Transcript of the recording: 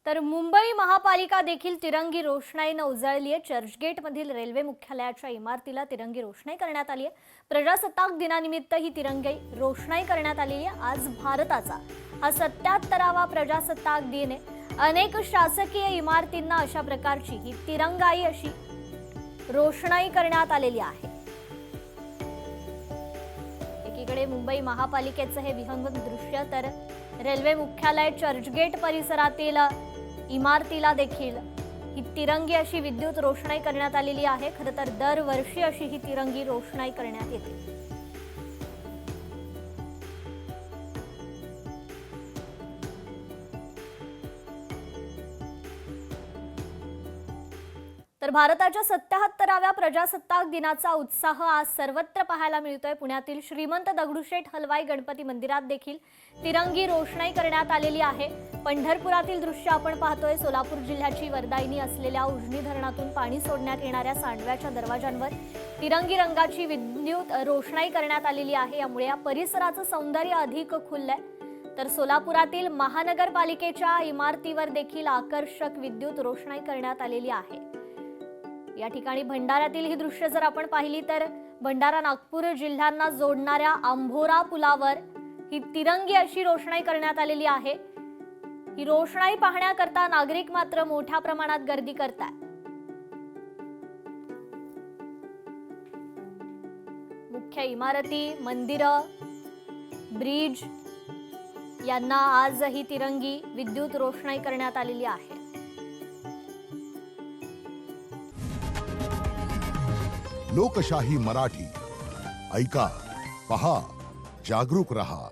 तर मुंबई महापालिका देखील तिरंगी रोषणाईने उजळली आहे। चर्चगेट मधील रेल्वे मुख्यालयाच्या इमारतीला तिरंगी रोषणाई करण्यात आली आहे। प्रजासत्ताक दिनानिमित्त ही तिरंगी रोषणाई करण्यात आली आहे। आज भारताचा हा 77वा प्रजासत्ताक दिन आहे। अनेक शासकीय इमारतींना अशा प्रकारची ही तिरंगाई अशी रोषणाई करण्यात आलेली आहे। एकीकडे मुंबई महापालिकेचे हे विहंगम दृश्य, तर रेल्वे मुख्यालय चर्चगेट परिसरातील इमारतीला देखील ही तिरंगी अशी विद्युत रोषणाई करण्यात आलेली आहे। खरं तर दरवर्षी अशी ही तिरंगी रोषणाई करण्यात येते। तर भारताच्या 77व्या प्रजासत्ताक दिनाचा उत्साह आज सर्वत्र पाहायला मिळतोय। पुण्यातील श्रीमंत दगडूशेठ हलवाई गणपती मंदिरात देखील तिरंगी रोषणाई करण्यात आलेली आहे। पंढरपुरातील दृश्य आपण पाहतोय। सोलापूर जिल्ह्याची वरदायिनी असलेल्या उजनी धरणातून पाणी सोडण्यात येणाऱ्या सांडव्याच्या दरवाजांवर तिरंगी रंगाची विद्युत रोषणाई करण्यात आलेली आहे। यामुळे या परिसराचं सौंदर्य अधिक खुललंय। तर सोलापुरातील महानगरपालिकेच्या इमारतीवर देखील आकर्षक विद्युत रोषणाई करण्यात आलेली आहे। या ठिकाणी भंडाऱ्यातील ही दृश्य जर आपण पाहिली तर भंडारा नागपूर जिल्ह्यांना जोडणाऱ्या आंभोरा पुलावर ही तिरंगी अशी रोषणाई करण्यात आलेली आहे। ही रोषणाई पाहण्याकरता नागरिक मात्र मोठ्या प्रमाणात गर्दी करतात। मुख्य इमारती, मंदिरं, ब्रिज यांना आज ही तिरंगी विद्युत रोषणाई करण्यात आलेली आहे। लोकशाही मराठी ऐका, पहा, जागरूक रहा।